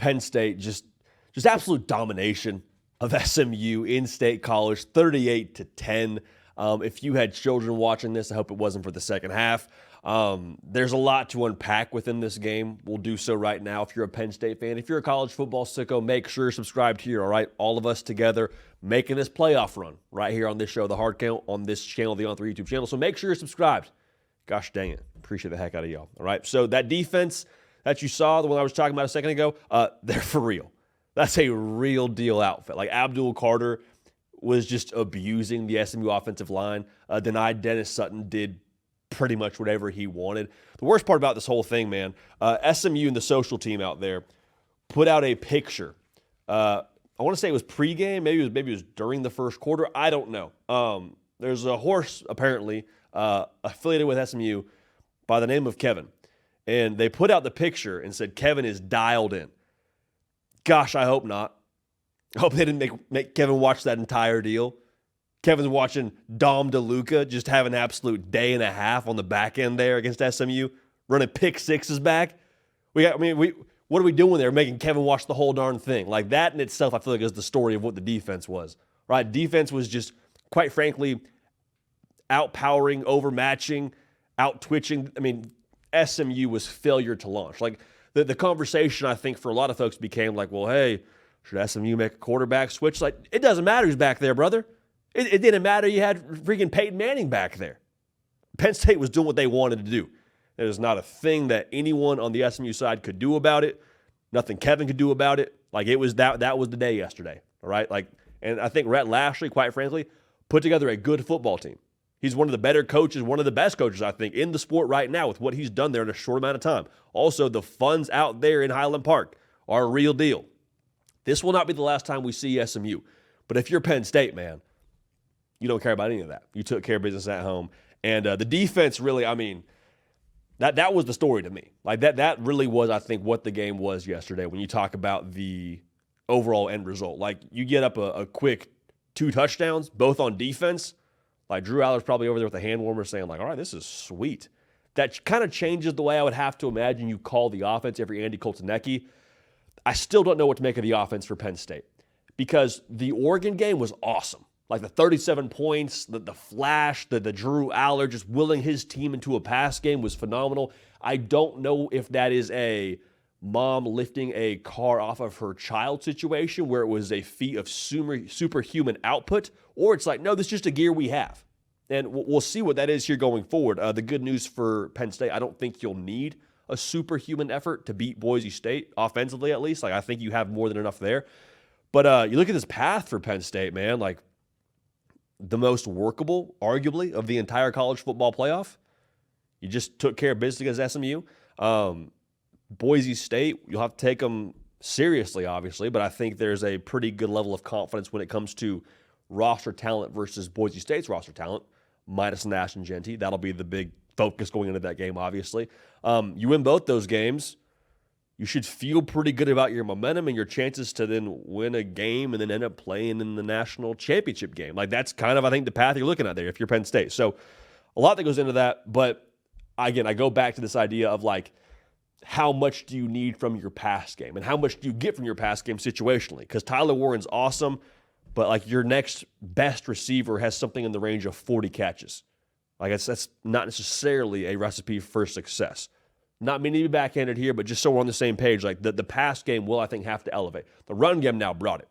Penn State, just absolute domination of SMU in State College, 38-10. If you had children watching this, I hope it wasn't for the second half. There's a lot to unpack within this game. We'll do so right now. If you're a Penn State fan, if you're a college football sicko, make sure you're subscribed here, all right? All of us together making this playoff run right here on this show, The Hard Count, on this channel, the On3 YouTube channel. So make sure you're subscribed. Gosh dang it. Appreciate the heck out of y'all, all right? So that defense that you saw, the one I was talking about a second ago, they're for real. That's a real deal outfit. Like Abdul Carter was just abusing the SMU offensive line. Denied Dennis Sutton did pretty much whatever he wanted. The worst part about this whole thing, man, SMU and the social team out there put out a picture. I want to say it was pregame. Maybe it was during the first quarter. I don't know. There's a horse apparently affiliated with SMU by the name of Kevin, and they put out the picture and said Kevin is dialed in. Gosh, I hope not. I hope they didn't make Kevin watch that entire deal. Kevin's watching Dom DeLuca just have an absolute day and a half on the back end there against SMU, running pick sixes back. What are we doing there, making Kevin watch the whole darn thing? Like that in itself, I feel like is the story of what the defense was, right? Defense was just, quite frankly, outpowering, overmatching, out-twitching. I mean, SMU was failure to launch. Like the conversation, I think, for a lot of folks became like, well, hey, should SMU make a quarterback switch? Like, it doesn't matter who's back there, brother. It didn't matter you had freaking Peyton Manning back there. Penn State was doing what they wanted to do. There's not a thing that anyone on the SMU side could do about it. Nothing Kevin could do about it. Like, it was that was the day yesterday, all right? Like, and I think Rhett Lashley, quite frankly, put together a good football team. He's one of the better coaches, one of the best coaches, I think, in the sport right now with what he's done there in a short amount of time. Also, the funds out there in Highland Park are a real deal. This will not be the last time we see SMU. But if you're Penn State, man, you don't care about any of that. You took care of business at home. And the defense really, I mean, that was the story to me. Like that really was, I think, what the game was yesterday when you talk about the overall end result. Like you get up a quick 2 touchdowns, both on defense. Like Drew Aller's probably over there with a hand warmer saying like, all right, this is sweet. That kind of changes the way I would have to imagine you call the offense every Andy Koltanecki. I still don't know what to make of the offense for Penn State because the Oregon game was awesome. Like the 37 points, the flash, the Drew Aller just willing his team into a pass game was phenomenal. I don't know if that is a mom lifting a car off of her child situation where it was a feat of superhuman output, or it's like, no, this is just a gear we have. And we'll see what that is here going forward. The good news for Penn State, I don't think you'll need a superhuman effort to beat Boise State, offensively at least. Like I think you have more than enough there. But you look at this path for Penn State, man, like the most workable, arguably, of the entire college football playoff. You just took care of business against SMU. Boise State, you'll have to take them seriously, obviously, but I think there's a pretty good level of confidence when it comes to roster talent versus Boise State's roster talent, minus Nash and Genty. That'll be the big focus going into that game, obviously. You win both those games, you should feel pretty good about your momentum and your chances to then win a game and then end up playing in the national championship game. Like that's kind of, I think, the path you're looking at there if you're Penn State. So a lot that goes into that, but again, I go back to this idea of like, how much do you need from your pass game and how much do you get from your pass game situationally? Because Tyler Warren's awesome, but like your next best receiver has something in the range of 40 catches. Like that's not necessarily a recipe for success. Not meaning to be backhanded here, but just so we're on the same page, like the pass game will, I think, have to elevate. The run game now brought it,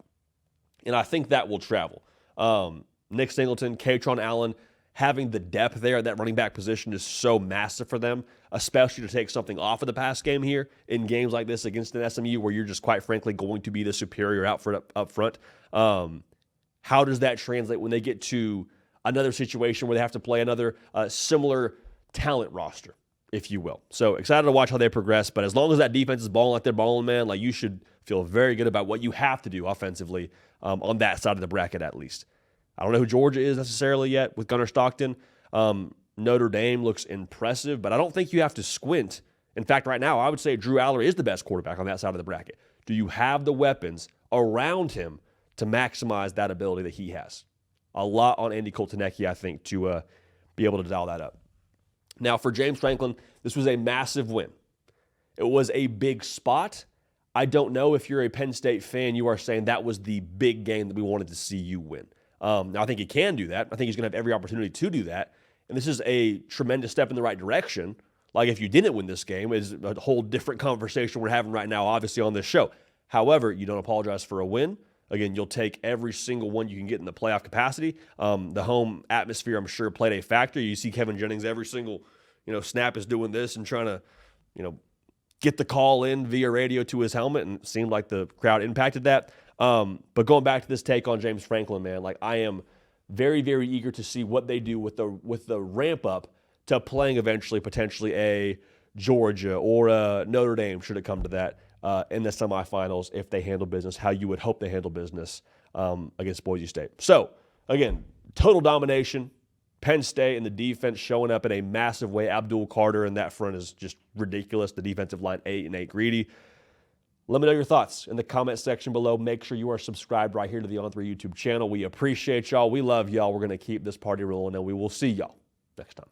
and I think that will travel. Nick Singleton, Katron Allen, having the depth there at that running back position is so massive for them, especially to take something off of the pass game here in games like this against an SMU where you're just, quite frankly, going to be the superior up front. How does that translate when they get to another situation where they have to play another similar talent roster, if you will? So excited to watch how they progress, but as long as that defense is balling like they're balling, man, like you should feel very good about what you have to do offensively on that side of the bracket at least. I don't know who Georgia is necessarily yet with Gunnar Stockton. Notre Dame looks impressive, but I don't think you have to squint. In fact, right now, I would say Drew Aller is the best quarterback on that side of the bracket. Do you have the weapons around him to maximize that ability that he has? A lot on Andy Koltanecki, I think, to be able to dial that up. Now, for James Franklin, this was a massive win. It was a big spot. I don't know if you're a Penn State fan, you are saying that was the big game that we wanted to see you win. Now, I think he can do that. I think he's going to have every opportunity to do that. And this is a tremendous step in the right direction. Like, if you didn't win this game, is a whole different conversation we're having right now, obviously, on this show. However, you don't apologize for a win. Again, you'll take every single one you can get in the playoff capacity. The home atmosphere, I'm sure, played a factor. You see Kevin Jennings every single, snap is doing this and trying to, get the call in via radio to his helmet, and it seemed like the crowd impacted that. But going back to this take on James Franklin, man, like, I am very, very eager to see what they do with the ramp up to playing eventually potentially a Georgia or a Notre Dame, should it come to that, in the semifinals, if they handle business how you would hope they handle business against Boise State. So, again, total domination. Penn State and the defense showing up in a massive way. Abdul Carter in that front is just ridiculous. The defensive line, 8-8 greedy. Let me know your thoughts in the comment section below. Make sure you are subscribed right here to the On3 YouTube channel. We appreciate y'all. We love y'all. We're going to keep this party rolling, and we will see y'all next time.